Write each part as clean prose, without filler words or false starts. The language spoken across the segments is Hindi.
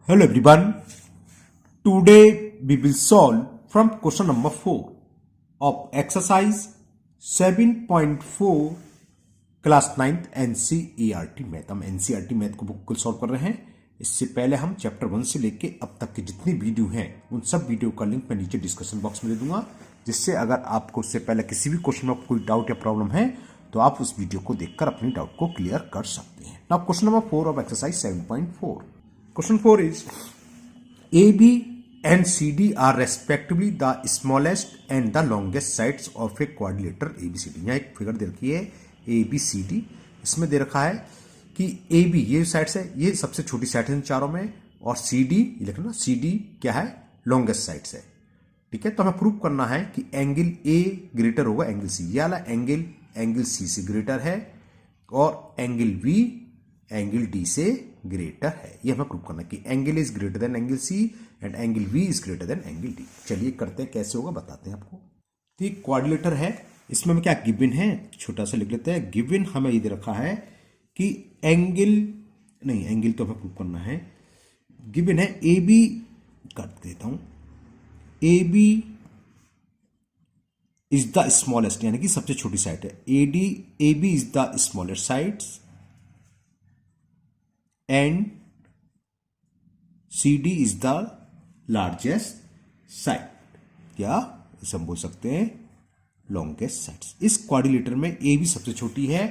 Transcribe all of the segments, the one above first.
Hello everyone. Today we will solve from question number 4 of exercise 7.4 class 9th NCERT math. हम NCERT मैथ को बुक को सॉल्व कर रहे हैं। इससे पहले हम चैप्टर 1 से लेके अब तक के जितनी वीडियो हैं उन सब वीडियो का लिंक मैं नीचे डिस्क्रिप्शन बॉक्स में दे दूंगा, जिससे अगर आपको उससे पहले किसी भी क्वेश्चन में कोई डाउट या प्रॉब्लम है तो आप उस वीडियो को देखकर अपनी डाउट को क्लियर कर सकते हैं। Now question number 4 of exercise 7.4. Question 4 is AB and CD are respectively the smallest and the longest sides of a quadrilateral ABCD। यहाँ एक फिगर दे रखी है ABCD, इसमें दे रखा है कि AB ये साइड्स है, ये सबसे छोटी साइड है इन चारों में, और CD ये लिखना CD क्या है, लॉन्गेस्ट साइड्स है। ठीक है, तो हमें प्रूव करना है कि एंगल A ग्रेटर होगा एंगल C। ये वाला एंगल C से ग्रेटर है और एंगल B एंगल D से ग्रेटर है। ये हमें प्रूव करना है कि angle is greater than angle C and angle V is greater than angle D। चलिए करते हैं, कैसे होगा बताते हैं आपको। तो ये क्वाड्रिलेटर है, इसमें हम क्या गिवन है, छोटा सा लिख लेते हैं। गिवन हमें ये दे रखा है कि एंगल तो हमें प्रूव करना है। गिवन है AB, कर देता हूं, AB इज द स्मॉलेस्ट, यानी कि सबसे छोटी साइड है। AB is the smallest sides and CD is the largest side, या इसे हम बोल सकते हैं लॉन्गेस्ट साइड्स। इस क्वाड्रिलेटर में AB सबसे छोटी है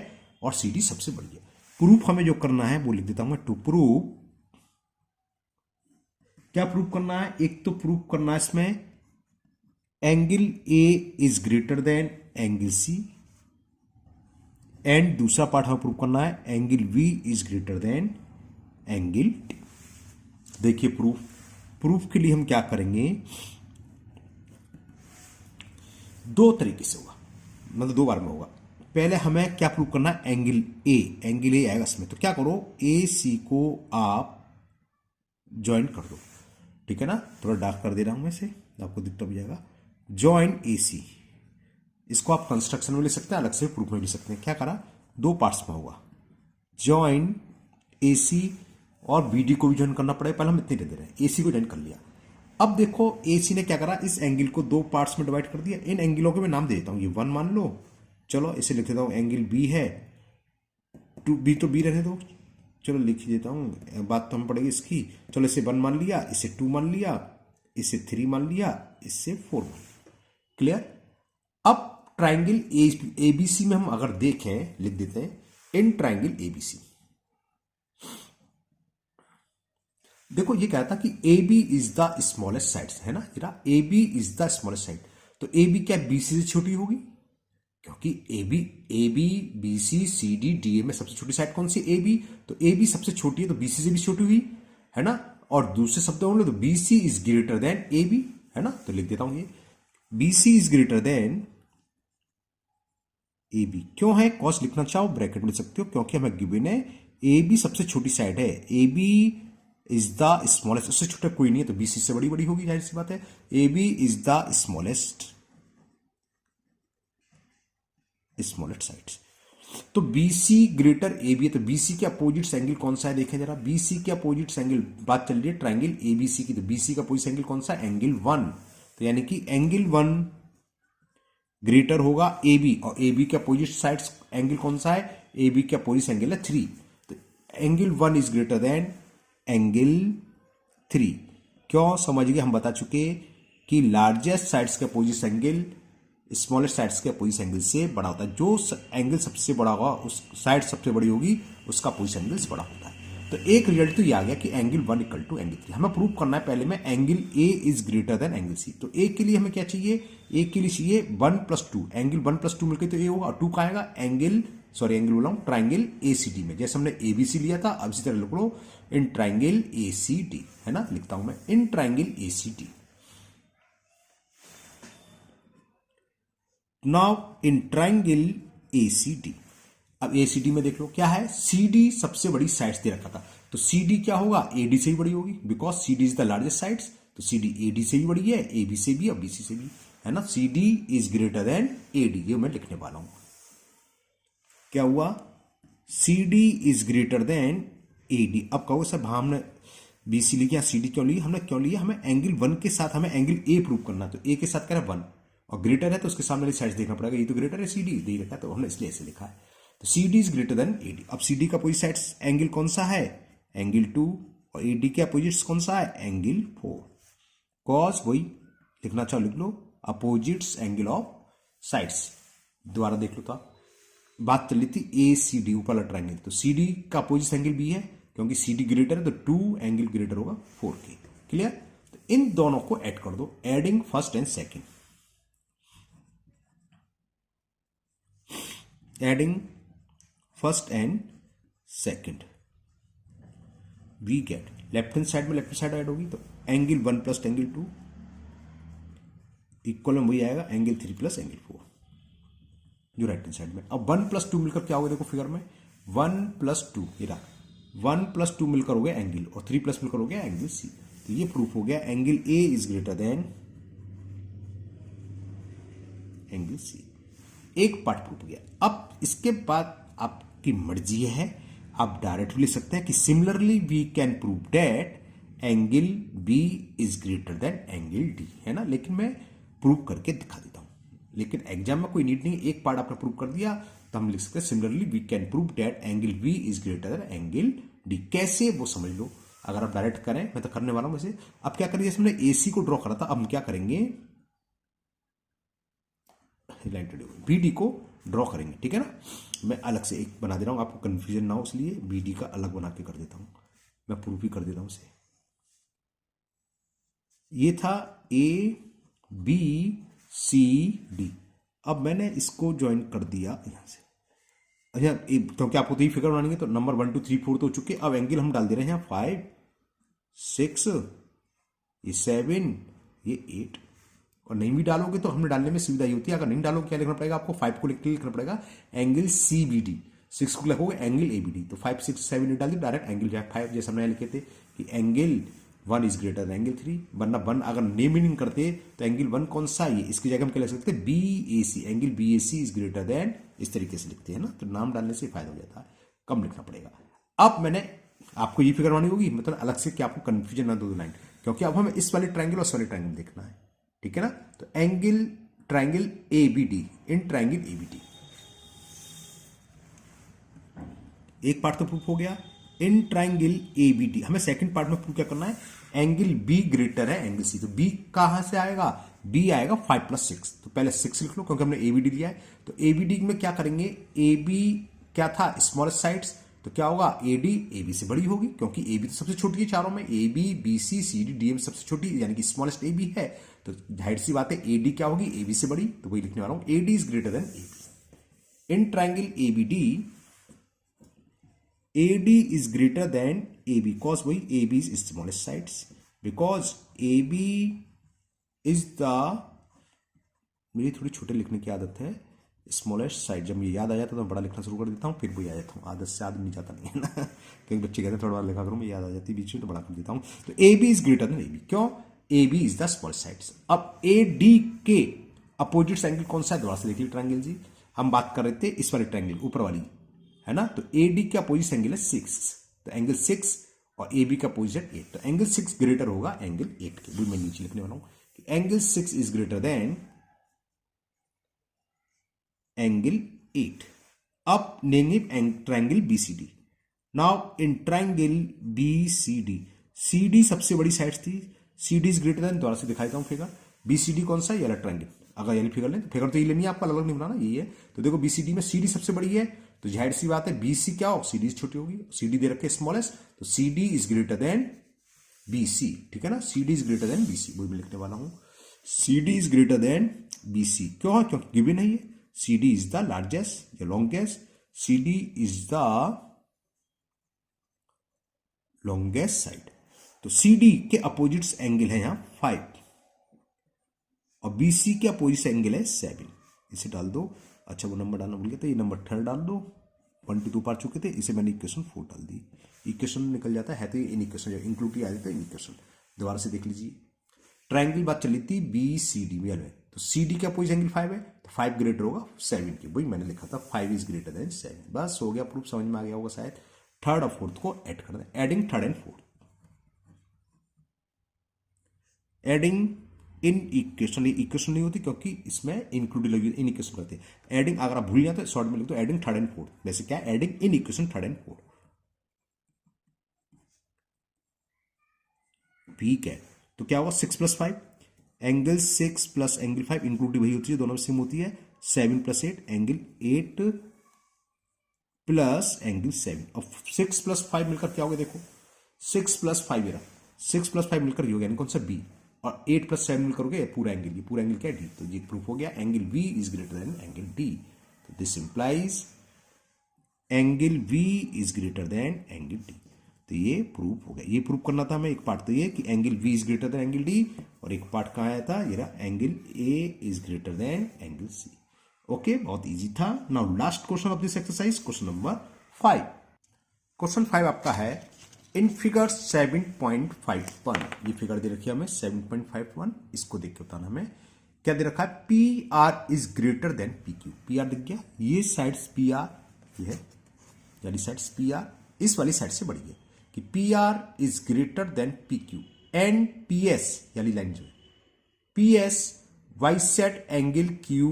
और CD सबसे बड़ी है। प्रूफ हमें जो करना है वो लिख देता हूं मैं, टू प्रूव। क्या प्रूफ करना है, एक तो प्रूफ करना है इसमें angle A is greater than angle C, and दूसरा पार्ट हमें प्रूफ करना है angle V is greater than angle D। देखिए प्रूफ के लिए हम क्या करेंगे, दो तरीके से होगा, मतलब दो बार में होगा। पहले हमें क्या प्रूफ करना है, एंगल A आएगा इसमें, तो क्या करो AC को आप ज्वाइन कर दो। ठीक है ना, थोड़ा डार्क कर दे रहा हूं मैं इसे, आपको दिखता भी जाएगा। ज्वाइन AC, इसको आप कंस्ट्रक्शन में ले सकते हैं, अलग से प्रूफ में ले सकते हैं। क्या करा, दो पार्ट्स में होगा, ज्वाइन AC और BD को भी ज्वाइन करना पड़ेगा। पहले हम इतने दे रहे हैं, AC को ज्वाइन कर लिया। अब देखो AC ने क्या करा, इस एंगल को दो पार्ट्स में डिवाइड कर दिया। इन एंगलों के मैं नाम दे देता हूं, ये 1 मान लो, चलो इसे लिख देता हूं, एंगल B है, B तो B रहने दो, चलो लिख देता हूं, बात तो हम पड़ेगी इसकी। चलो इसे 1 मान लिया, इसे 2 मान लिया, इसे 3 मान लिया, इससे 4 मान लिया। क्लियर। अब ट्राइंगल ABC में हम अगर देखें, लिख देते हैं इन ट्राइंगल ABC। देखो ये कहता कि AB is the smallest side, है ना, AB is the smallest side. तो AB क्या BC से छोटी होगी, क्योंकि AB BC CD DA में सबसे छोटी साइड कौन सी, AB। तो AB सबसे छोटी है तो BC से भी छोटी हुई, है ना। और दूसरे शब्दों में तो BC is greater then AB, है ना। तो लिख देता हूं ये BC is greater then AB। क्यों है, कॉस लिखना चाहो ब्रैकेट में लिख सकते हो, क्योंकि हमें गिवन है AB सबसे छोटी साइड है, AB इज द स्मॉलेस्ट, उससे छोटा कोई नहीं है, तो BC से बड़ी होगी, जाहिर सी बात है। AB is the smallest sides. तो BC ग्रेटर AB है, तो BC के अपोजिट एंगल कौन सा है, देखें जरा। BC के अपोजिट एंगल, बात चल रही है ट्राइंगल ABC की, तो BC का अपोजिट एंगल कौन सा, एंगल 1। तो यानी कि एंगल 1 ग्रेटर होगा AB, और AB के अपोजिट साइड्स एंगल कौन सा है, AB के अपोजिट एंगल है 3। तो angle 1 is greater than angle 3। क्यों, समझ गए, हम बता चुके कि लार्जेस्ट साइड्स का अपोजिट एंगल स्मॉलेस्ट साइड्स के अपोजिट एंगल से बड़ा होता है। जो एंगल सबसे बड़ा होगा, उस साइड सबसे बड़ी होगी, उसका अपोजिट एंगल बड़ा होता है। तो एक रिजल्ट तो ये आ गया कि एंगल 1 इक्वल टू एंगल 3। हमें प्रूव करना है पहले में angle A is greater than angle C। तो A के लिए हमें क्या चाहिए, A के लिए चाहिए 1 + 2, एंगल 1 + 2 मिलकर तो A होगा, और 2 का आएगा एंगल बोला हूं ट्राइंगल ACD में, जैसे हमने ABC लिया था। अब इसी तरह लिख लो इन ट्राइंगल ACD, है ना। लिखता हूं मैं in triangle ACD। Now in triangle ACD, अब ACD में देख लो क्या है, CD सबसे बड़ी साइड्स दे रखा था, तो CD क्या होगा, AD से भी बड़ी होगी, because CD is the largest sides. तो CD AD से भी बड़ी है, AB से भी और BC से भी, है ना। CD is greater then AD, ये मैं लिखने वाला हूं। क्या हुआ, CD is greater then AD। अब कहो सर हमने BC लिखिए, यहाँ CD क्यों लिया हमने, क्यों लिया, हमें एंगल 1 के साथ हमें एंगल A प्रूव करना है, तो A के साथ कह रहा है 1 और ग्रेटर है तो उसके सामने वाली साइड देखना पड़ेगा, ये तो ग्रेटर है CD दे रखा है तो हमने इसलिए ऐसे लिखा है। तो CD is greater then AD। अब CD का अपोजिट साइड एंगल कौन सा है, एंगल 2, और AD के अपोजिट कौन सा है, एंगल 4। कॉस वही लिखना चाहो लिख लो, अपोजिट्स एंगल ऑफ साइड्स। दोबारा देख लो, तो बात चल रही थी ACD ऊपर वाला ट्राइंगल, तो CD का अपोजिट एंगल B है, क्योंकि CD ग्रेटर है तो 2 एंगल ग्रेटर होगा 4 के। क्लियर, तो इन दोनों को ऐड कर दो, adding first and second, adding first and second, we get left hand side में लेफ्ट साइड ऐड होगी तो एंगल 1 प्लस एंगल 2 इक्वल में वही आएगा एंगल 3 प्लस एंगल 4 जो राइट हैंड साइड में। अब 1 प्लस 2 मिलकर क्या होगा, देखो फिगर में 1 प्लस 2 ये रहा, 1 प्लस 2 मिलकर हो गया एंगल और 3 प्लस मिलकर हो गया एंगल C। तो ये प्रूफ हो गया angle A is greater than angle C। एक पार्ट प्रूफ हो गया। अब इसके बाद आपकी मर्जी है, आप डायरेक्ट लिख सकते हैं कि similarly we can prove that angle B is greater than angle D, है ना, लेकिन मैं प्रूव करके दिखा देता हूं, लेकिन एग्जाम में कोई नीड नहीं, एक पार्ट आपने प्रूव कर दिया तो हम लिख सकते हैं similarly we can prove that angle B is greater than angle D। कैसे वो समझ लो, अगर आप डायरेक्ट करें, मैं तो करने वाला हूं वैसे। अब क्या करिए, हमने AC को ड्रॉ करा था, अब हम क्या करेंगे, BD को ड्रॉ करेंगे, ठीक है ना। मैं अलग से एक बना दे रहा हूं, आपको कंफ्यूजन ना हो इसलिए BD का अलग बना के कर देता हूं, मैं प्रूफ ही कर देता हूं इसे। ये था ABCD, अब मैंने इसको ज्वाइन कर दिया यहां से। अच्छा, क्योंकि आपको तो ही फिगर बनानी है तो नंबर 1 2 3 4 तो हो चुके, अब एंगल हम डाल दे रहे हैं यहाँ 5 6 ये 7 ये 8, और नहीं भी डालोगे तो हमने डालने में सुविधा ही होती है, अगर नहीं डालोगे क्या लिखना पड़ेगा आपको, 5 को लिख के लिखना पड़ेगा एंगल CBD, 6 को लिखोगे एंगल ABD, तो 5 6 7 8 डाल दी डायरेक्ट एंगल 5, जैसे हमने लिखे थे कि angle 1 is greater than angle 3, वरना 1 अगर नेमिंग करते तो एंगल 1 कौन सा है, इसकी जगह हम क्या लिख सकते हैं BAC, angle BAC is greater then, इस तरीके से लिखते हैं ना, तो नाम डालने से फायदा हो जाता है, कम लिखना पड़ेगा। अब मैंने आपको ये फिगर बनानी होगी, मतलब अलग से कि आपको कंफ्यूजन ना दो लाइन, क्योंकि अब हमें इस वाले ट्रायंगल और इस वाले ट्रायंगल देखना है, ठीक है ना। तो angle triangle ABD, in triangle ABD एक पार्ट तो प्रूफ हो गया, इन ट्रायंगल ABD हमें सेकंड पार्ट में प्रूफ क्या करना है, एंगल B ग्रेटर है एंगल C, तो B कहां से आएगा, B आएगा 5 प्लस 6, तो पहले 6 लिख लो क्योंकि हमने ABD लिया है। तो ABD में क्या करेंगे, AB क्या था स्मॉलेस्ट साइड्स, तो क्या होगा AD AB से बड़ी होगी, क्योंकि AB तो सबसे छोटी है चारों में, AB BC CD DM सबसे छोटी यानी कि स्मॉलेस्ट AB है, तो जाहिर सी बात है AD क्या होगी AB से बड़ी, तो वही लिखने वाला हूं AD is greater then AB। In triangle ABD AD is greater than AB, cause वही AB is smallest sides, because AB is the, मेरी थोड़ी छोटे लिखने की आदत है, स्मॉलेस्ट साइड जब ये याद आ जाता है तो मैं बड़ा लिखना शुरू कर देता हूँ, फिर वही आ जाता हूँ, आदत से आदमी जाता नहीं है ना, कई बच्चे कहते हैं थोड़ा बड़ा लिखा करूँ, मैं याद आ जाती है बीच में तो बड़ा कर देता हूँ। तो AB is greater than AB, क्यों, AB is the smallest sides। अब AD के अपोजिट एंगल कौन सा है, दोबारा से देख लीजिए ट्रायंगल जी, हम बात कर रहे थे इस वाली ट्रायंगल ऊपर वाली, है ना, तो AD का अपोजिट एंगल है 6, तो एंगल 6 और AB का अपोजिट 8, तो एंगल 6 ग्रेटर होगा एंगल 8 के, वो मैं नीचे लिखने वाला हूं कि angle 6 is greater than angle 8। अब लेंगे triangle BCD, now in triangle BCD, CD सबसे बड़ी साइड थी, CD इज ग्रेटर देन, दोबारा से दिखाई देता हूं फिगर, BCD कौन सा, ये वाला ट्रायंगल, अगर ये फिगर लें तो फिगर तो ये लेनी है आपको, अलग नहीं बनाना, यही है। तो देखो BCD में CD सबसे बड़ी है, तो जाहिर सी बात है BC क्या हो, CD छोटी होगी, CD दे रखे स्मॉलेस्ट, तो CD is greater then BC, ठीक है ना, CD is greater then BC, वही मैं लिखने वाला हूं CD is greater then BC, क्यों है, क्योंकि गिवन है ये, CD इज द लार्जेस्ट या longest, CD is the longest side, तो CD के अपोजिट्स एंगल है यहां 5 और BC के अपोजिट एंगल है 7, इसे डाल दो। अच्छा वो नंबर डालना भूल गया था, ये नंबर 3 डाल दो, 1 2 2 पार चुके थे, इसे मैंने इक्वेशन 4 डाल दी, इक्वेशन निकल जाता है तो ये इन इक्वेशन इंक्लूड आ जाता है इन इक्वेशन। दोबारा से देख लीजिए, ट्रायंगल बात चली थी BCD में, तो CD का अपोजिट एंगल 5 है, तो 5 ग्रेटर होगा 7 के, वही मैंने लिखा था 5 इज ग्रेटर देन 7, बस हो गया प्रूफ, समझ में आ गया होगा शायद। थर्ड और फोर्थ को ऐड कर दें, adding third and fourth, adding in equation, equation नहीं होती क्योंकि इसमें इंक्लूड लगी इन इक्वेशन करते हैं। एडिंग अगर आप भूल जाए तो शॉर्ट में लिख दो एडिंग थर्ड एंड फोर्थ। वैसे क्या है, adding in equation third and fourth. ठीक है, तो क्या होगा 6+5 एंगल 6 प्लस एंगल 5 इंक्लूडिव वही होती है, दोनों में सेम होती है। 7+8 एंगल 8 प्लस एंगल 7। अब 6+5 मिलकर क्या होगा, देखो 6+5 मेरा 6+5 मिलकर ये हो गया कौन सा बी, और 8+7 मिलकर हो गया पूरा एंगल, ये पूरा एंगल क्या है डी। तो ये प्रूफ हो गया angle we is greater than angle D. तो this implies angle we is greater than angle D. तो ये प्रूफ हो गया। ये प्रूफ करना था हमें, एक पार्ट तो ये कि angle we is greater than angle D, और एक पार्ट कहाँ आया था, ये रहा angle A is greater than angle C. Okay, बहुत इजी था। Now last question of this exercise, question number 5। Question 5 आपका है इन फिगर 7.51। ये फिगर दे रखी है हमें 7.51, इसको देख के बताना हमें क्या दे रखा है। P R is greater than P Q. P are दिख गया, ये साइड्स पी आर, ये है यानी साइड्स पी आर इस वाली साइड से बड़ी है कि P R is greater than P Q and P S यानी लाइन जो है P S bisect angle Q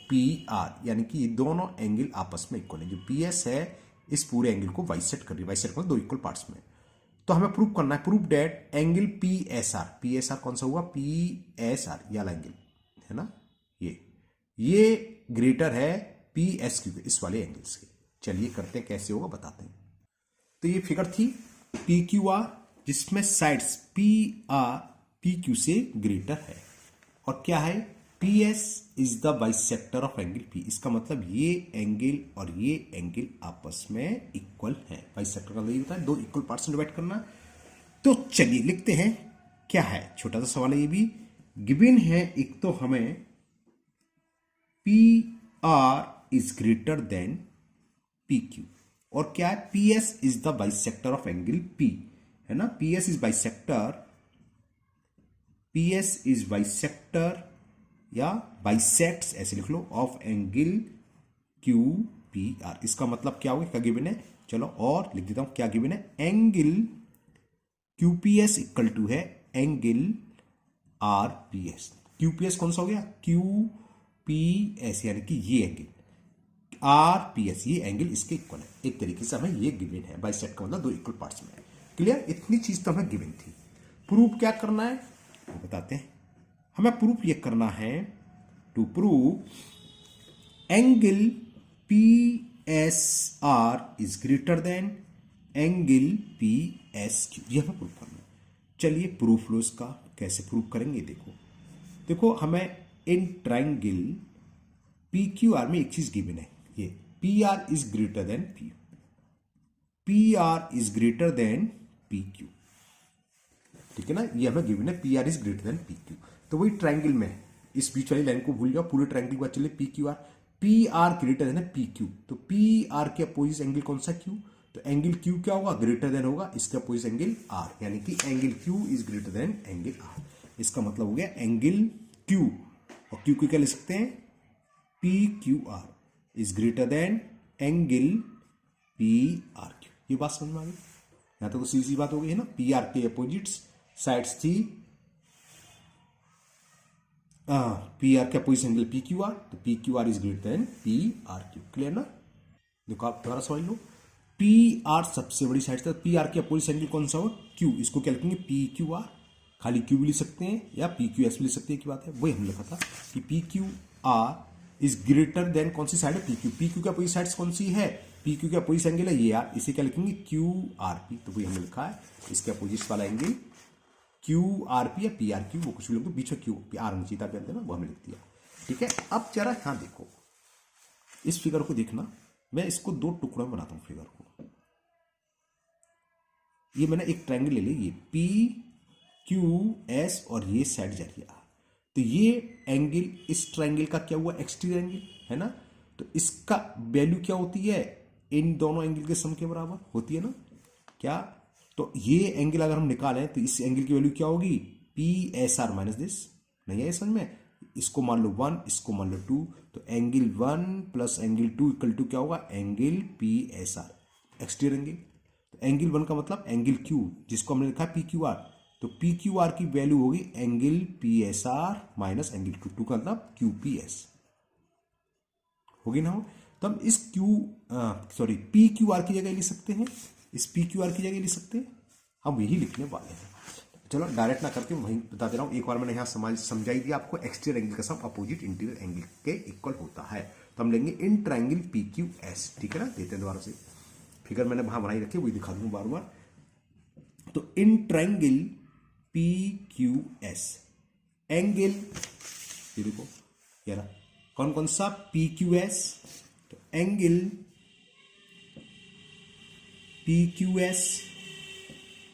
P R, यानी कि ये दोनों एंगल आपस में इक्वल है। जो पी एस है इस पूरे एंगल को वाई सेट कर रही है, वाई सेट मतलब दो इक्वल पार्ट्स में। तो हमें प्रूव करना है, prove that angle P S are कौन सा हुआ, पी एस आर ये वाला एंगल है ना, ये ग्रेटर है पी एस क्यू के, इस वाले एंगल से। चलिए करते हैं, कैसे होगा बताते हैं। तो ये फिगर थी पी क्यू आर जिसमें sides P R P Q से ग्रेटर है, और क्या है P S is the bisector of angle P. इसका मतलब ये एंगल और ये एंगल आपस में इक्वल है। बाइसेक्टर का मतलब ये होता है दो इक्वल पार्ट्स में डिवाइड करना। तो चलिए लिखते हैं क्या है, छोटा सा सवाल है ये भी गिवन है। एक तो हमें P R is greater than P Q, और क्या है P S is the bisector of angle P, है ना। P S is bisector, P S is bisector या बाइसेक्ट्स ऐसे लिख लो of angle Q P R. इसका मतलब क्या होगा, क्या गिवन है, चलो और लिख देता हूं क्या गिवन है। Angle Q P S equal to है angle R P S. Q P S कौन सा हो गया, क्यू पी एस यानी कि ये एंगल, आर पी एस ये एंगल इसके इक्वल है। एक तरीके से हमें ये गिवन है, बाइसेक्ट का मतलब दो इक्वल पार्ट्स में। क्लियर, इतनी चीज तो हमें गिवन थी। प्रूफ क्या करना है वो बताते हैं। हमें प्रूफ ये करना है, to prove angle P S R is greater than angle P S Q, ये हमें प्रूफ करना है। चलिए प्रूफ लो इसका, कैसे प्रूफ करेंगे देखो। देखो हमें in triangle P Q are में एक चीज गिवन है, ये P R is greater than P R is greater than P Q, ठीक है ना। ये हमें गिवन है P R is greater than P Q. तो वही ट्राइंगल में इस बीच वाली लाइन को भूल जाओ, पूरे ट्राइंगल के बाद चले P Q are, P R greater than P Q. तो पी आर के अपोजिट एंगल कौन सा, क्यू। तो एंगल क्यू क्या होगा, ग्रेटर देन होगा इसके अपोजिट एंगल आर, यानी कि angle Q is greater than angle R. इसका मतलब हो गया एंगल क्यू, और क्यू को क्या ले सकते हैं, P Q R is greater than angle P R Q. ये बात समझ में आ गई, यहां तो सीधी बात हो गई है ना। पी आर के अपोजिट्स साइड्स थी, पी आर के opposite angle P Q R, तो P Q R is greater than P R Q. Clear ना। देखो आप दोबारा समझ लो, पी आर सबसे बड़ी साइड था, पी आर के अपोजिट एंगल कौन सा हो, क्यू। इसको क्या लिखेंगे, पी क्यू आर, खाली क्यू भी लिख सकते हैं या पी क्यू एस भी लिख सकते हैं, की बात है। वही हमने लिखा था कि P Q R is greater then कौन सी साइड है, पी क्यू। पी क्यू के अपोजिट साइड कौन सी है, पी क्यू के अपोजिट एंगल है ये आर, इसे क्या लिखेंगे, क्यू आर पी। तो वही हमने लिखा है इसके अपोजिट वाला एंगल क्यू आर पी या पी आर क्यू, वो कुछ भी लोग तो बीच में क्यू पी आर नीचे ना, वो हमने लिख दिया। ठीक है, अब जरा यहां देखो इस फिगर को देखना, मैं इसको दो टुकड़ों में बनाता हूं फिगर को। ये मैंने एक ट्रायंगल ले ली, ये पी क्यू एस और ये साइड जा रही है आर। तो ये एंगल इस ट्रायंगल का क्या हुआ, एक्सटीरियर एंगल है ना। तो इसका वैल्यू क्या होती है, इन दोनों एंगल के सम के बराबर होती है ना क्या। तो ये एंगल अगर हम निकालें तो इस एंगल की वैल्यू क्या होगी, P S R minus this. नहीं है समझ में, इसको मान लो 1, इसको मान लो 2, तो angle 1 plus angle 2 equal to क्या होगा, angle P S R exterior angle. तो एंगल 1 का मतलब एंगल क्यू, जिसको हमने लिखा है पी क्यू आर, तो पी क्यू आर की वैल्यू होगी angle P S R minus angle Q two का मतलब क्यू पी एस होगी ना हो। तो हम इस पी क्यू आर की जगह लिख सकते हैं, इस पी क्यू आर की जगह लिख सकते हैं, हम यही लिखने वाले हैं। चलो डायरेक्ट ना करके वहीं बता दे रहा हूं, एक बार मैंने यहां समझाई दिया आपको, एक्सटीरियर एंगल का सम अपोजिट इंटीरियर एंगल के इक्वल होता है। तो हम लेंगे in triangle P Q S, ठीक है ना। देते हैं दोबारा से फिगर, मैंने वहां बनाई रखी वही दिखा दूंगा बार बार। तो in triangle P Q S angle, ये देखो ये रहा कौन कौन सा, पी क्यू एस, तो angle P Q S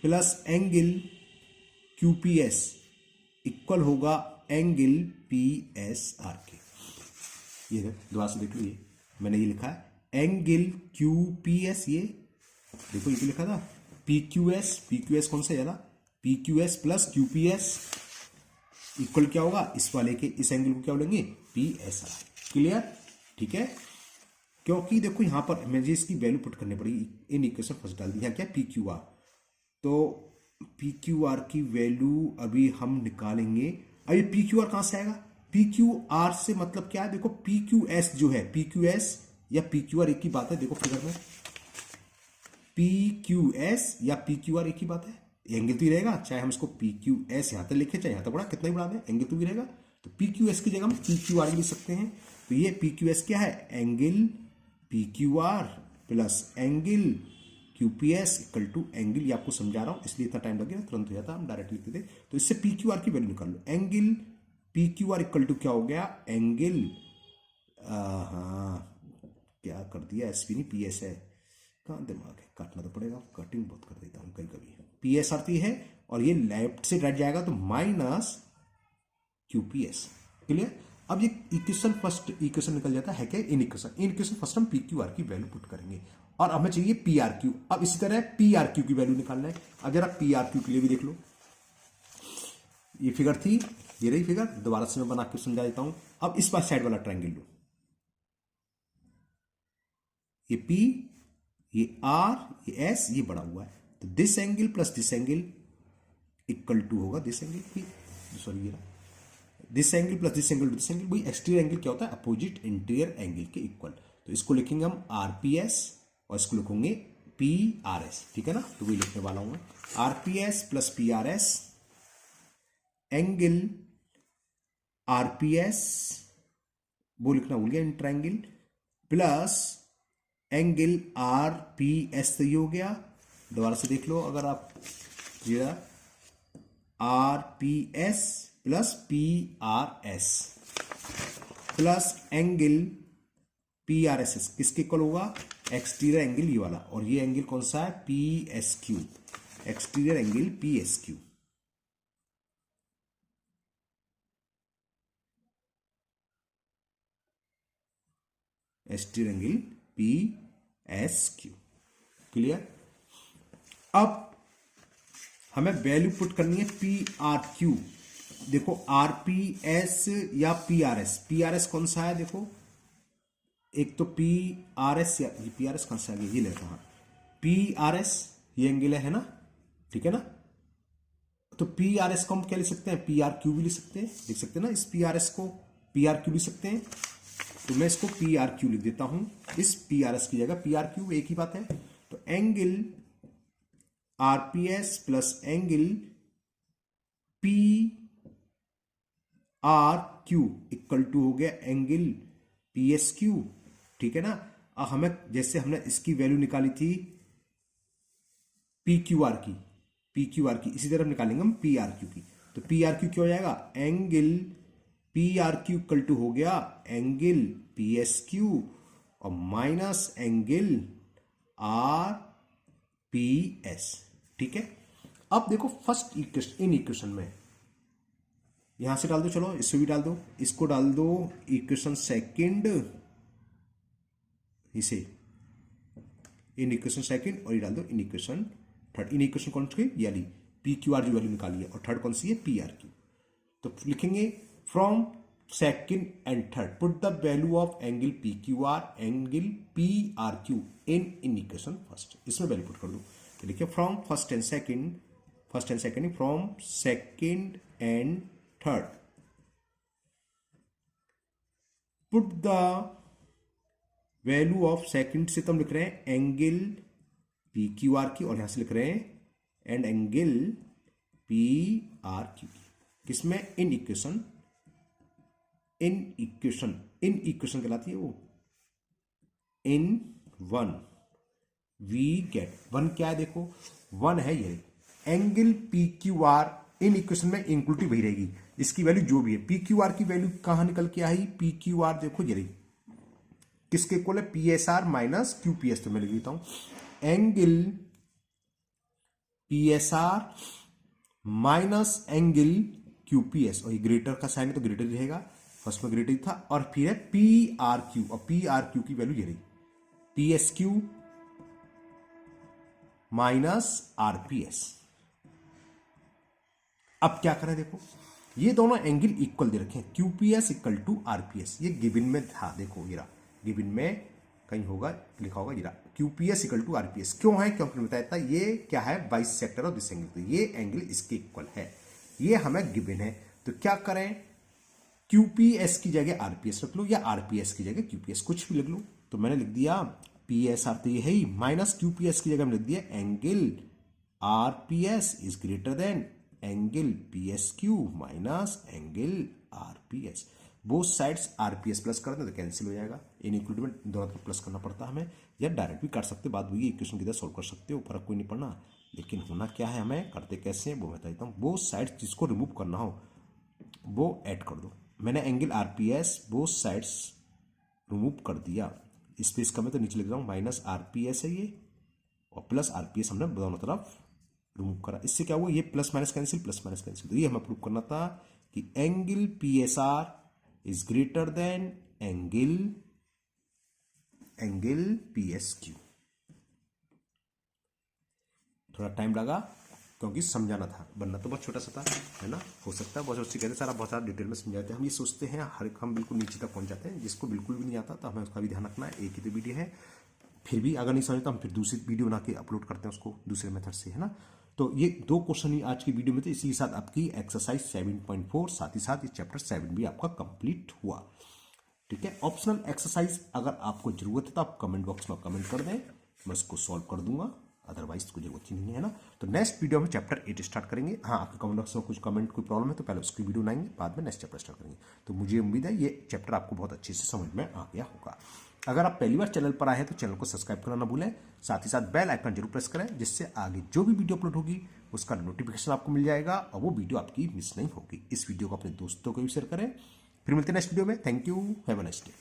plus angle Q P S equal होगा एंगल पी एस आर के। ये दोबारा से देख लो, ये मैंने ये लिखा है एंगल क्यू पी एस, ये देखो ये लिखा था पी क्यू एस कौन सा यार, P Q S plus Q P S equal क्या होगा, इस वाले के इस एंगल को क्या बोलेंगे, पी एस आर। क्लियर, ठीक है। क्योंकि देखो यहां पर मुझे इसकी वैल्यू पुट करनी पड़ेगी, इन इक्वेशन फर्स्ट डाल दी, यहाँ क्या पी क्यू आर, तो पी क्यू आर की वैल्यू अभी हम निकालेंगे। अभी पी क्यू आर कहां से आएगा, पी क्यू आर से मतलब क्या है, देखो पी क्यू एस जो है, पी क्यू एस या पी क्यू आर एक ही बात है। देखो फिगर में पी क्यू एस या पी क्यू आर एक ही बात है, एंगल तो ही रहेगा, चाहे हम इसको पी क्यू एस यहां तक लिखे चाहे यहां तक बढ़ा, कितना ही बढ़ा दें एंगल तो भी रहेगा। तो पी क्यू एस की जगह हम पी क्यू आर लिख सकते हैं। तो ये पी क्यू एस क्या है, angle P Q R plus angle Q P S equal to angle, ये आपको समझा रहा हूं इसलिए इतना टाइम लगेगा, तुरंत हो जाता, हम डायरेक्ट लिखते थे। तो इससे पी क्यू आर की वैल्यू निकाल लो, angle P Q R equal to क्या हो गया, एंगल हाँ क्या कर दिया, एस पी नहीं पी एस है, कहाँ दिमाग है, काटना तो पड़ेगा, कटिंग बहुत कर देता हूँ कभी कभी। पी एस आती है और ये लेफ्ट से राइट जाएगा तो minus Q P S. Clear. अब ये इक्वेशन फर्स्ट इक्वेशन निकल जाता है क्या, इन इक्वेशन फर्स्ट हम पी क्यू आर की वैल्यू पुट करेंगे और हमें चाहिए पी आर क्यू। अब इसी तरह पी आर क्यू की वैल्यू निकालना है। अब जरा पी आर क्यू के लिए भी देख लो, ये फिगर थी, ये रही फिगर, दोबारा से मैं बना के समझा देता हूं। अब इस पास साइड वाला ट्रायंगल लो, ये पी, ये आर, ये एस, ये बड़ा हुआ है, तो this angle plus this angle equal to होगा दिस एंगल पी, सॉरी ये this angle plus this angle to this angle. वही एक्सटीरियर एंगल क्या होता है, अपोजिट इंटीरियर एंगल के इक्वल। तो इसको लिखेंगे हम आर पी एस और इसको लिखेंगे पी आर एस, ठीक है ना। तो वही लिखने वाला हूं, are P S plus P R S angle R P S, वो लिखना भूल गया, in triangle plus angle R P S, तो ये हो गया। दोबारा से देख लो अगर आप, ये are P S plus P R S plus angle P R S S किसके इक्वल होगा, एक्सटीरियर एंगल ये वाला, और ये एंगल कौन सा है, P S Q, exterior angle P S Q. Exterior angle P S Q. Clear. अब हमें वैल्यू पुट करनी है पी आर क्यू। देखो आर पी एस या P R S, P R S कौन सा है, देखो एक तो पी आर एस, या ये पी आर एस कौन सा है, ये लेता हूं पी आर एस, ये एंगल है ना, ठीक है ना। तो पी आर एस को हम क्या लिख सकते हैं, पी आर क्यू भी लिख सकते हैं, लिख सकते हैं ना, इस पी आर एस को पी आर क्यू लिख सकते हैं। तो मैं इसको पी आर क्यू लिख देता हूं, इस पी आर एस की जगह पी आर क्यू, एक ही बात है। तो angle R P S plus angle P R Q equal to हो गया एंगल पी एस क्यू, ठीक है ना। अब हमें जैसे हमने इसकी वैल्यू निकाली थी पी क्यू आर की, पी क्यू आर की, इसी तरह निकालेंगे हम पी आर क्यू की। तो पी आर क्यू क्या हो जाएगा, angle P R Q equal to हो गया एंगल पी एस क्यू और minus angle R P S, ठीक है। अब देखो फर्स्ट इक्वेशन, इन इक्वेशन में यहां से डाल दो, चलो इसको भी डाल दो, इसको डाल दो इक्वेशन सेकंड, इसे इन इक्वेशन सेकंड, और ये डाल दो in equation third. In equation कौन सी, यानी पी क्यू आर जो वैल्यू निकाली है, और थर्ड कौन सी है, पी आर क्यू। तो लिखेंगे from second and third put the value of angle P Q R angle P R Q in equation first, इसमें वैल्यू पुट कर दो। तो देखिए from first and second first and second, from second and third put the value of second से तो हम लिख रहे हैं एंगल पी क्यू आर की, और यहां से लिख रहे हैं and angle P R Q, किसमें, इन इक्वेशन, इन इक्वेशन कहलाती है वो, in one we get one, क्या है देखो, वन है ये angle P Q R, in equation में इंक्लूसिव वही रहेगी, इसकी वैल्यू जो भी है, पी क्यू आर की वैल्यू कहां निकल के आई, पी क्यू आर देखो ये रही, किसके इक्वल है, P S R minus Q P S, तो मैं लिख देता हूं angle P S R minus angle Q P S, और ये ग्रेटर का साइन है तो ग्रेटर रहेगा, फर्स्ट में ग्रेटर था, और फिर है पी आर क्यू, और पी आर क्यू की वैल्यू ये रही P S Q minus RPS. अब क्या करें, देखो ये दोनों एंगल इक्वल दे रखे हैं, क्यूपीएस इक्वल टू आरपीएस, ये गिवन में था, देखो ये रहा गिवन में कहीं होगा लिखा होगा, ये रहा क्यूपीएस इक्वल टू आरपीएस, क्यों है, क्योंकि बताया था ये क्या है, बाइसेक्टर ऑफ दिस एंगल, तो ये एंगल इसके इक्वल है, ये हमें गिवन है, तो क्या करें, क्यूपीएस की जगह आरपीएस रख लो, या आरपीएस की जगह क्यूपीएस, कुछ भी लिख लो, तो मैंने लिख दिया पीएसआर, तो ये है ही, माइनस क्यूपीएस की जगह में लिख दिया angle RPS is greater than angle PS Q minus angle RPS, both sides RPS plus कर दें तो कैंसिल हो जाएगा, इनइक्वलिटी में दोनों तरफ प्लस करना पड़ता है हमें, या डायरेक्ट भी कर सकते, बात वही इक्वेशन की तरह सोल्व कर सकते हो, फर्क कोई नहीं पड़ना, लेकिन होना क्या है, हमें करते कैसे हैं वो बता देता हूँ, बोथ साइड्स जिसको रिमूव करना हो वो ऐड कर दो, मैंने angle RPS both sides remove कर दिया, स्पेस कम है तो नीचे लिख रहा हूं माइनस आरपीएस है ये, और प्लस आरपीएस हमने दोनों तरफ रिमूव करा, इससे क्या हुआ, ये plus minus cancel, plus minus cancel, तो ये हमें प्रूव करना था कि angle P S R is greater than angle P S Q. थोड़ा टाइम लगा क्योंकि समझाना था, बनना तो बहुत छोटा सा था, है ना, हो सकता है बहुत अच्छी कहते सारा बहुत सारा डिटेल में समझाते हैं, हम ये सोचते हैं हर हम बिल्कुल नीचे तक पहुंच जाते हैं, जिसको बिल्कुल भी नहीं आता तो हमें उसका भी ध्यान रखना है, एक ही तो वीडियो है, फिर भी अगर नहीं समझे तो हम फिर दूसरी वीडियो बना के अपलोड करते हैं उसको दूसरे मेथड से, है ना, तो ये दो क्वेश्चन ही आज की वीडियो में थे, इसी के साथ आपकी एक्सरसाइज 7.4 साथ ही साथ ये चैप्टर 7 भी आपका कंप्लीट हुआ, ठीक है। ऑप्शनल एक्सरसाइज अगर आपको जरूरत है तो आप कमेंट बॉक्स में कमेंट कर दें, मैं उसको सॉल्व कर दूंगा, अदरवाइज तो जरूरत ही नहीं है ना। तो नेक्स्ट वीडियो में चैप्टर 8 स्टार्ट करेंगे। हाँ, आपके कमेंट बॉक्स में कुछ कमेंट कोई प्रॉब्लम है तो पहले उसकी वीडियो बनाएंगे, बाद में नेक्स्ट चैप्टर स्टार्ट करेंगे। तो मुझे उम्मीद है ये चैप्टर आपको बहुत अच्छे से समझ में आ गया होगा। अगर आप पहली बार चैनल पर आए हैं तो चैनल को सब्सक्राइब करना ना भूलें, साथ ही साथ बेल आइकन जरूर प्रेस करें, जिससे आगे जो भी वीडियो अपलोड होगी उसका नोटिफिकेशन आपको मिल जाएगा और वो वीडियो आपकी मिस नहीं होगी। इस वीडियो को अपने दोस्तों को भी शेयर करें। फिर मिलते हैं नेक्स्ट वीडियो में। Thank you, have a nice day.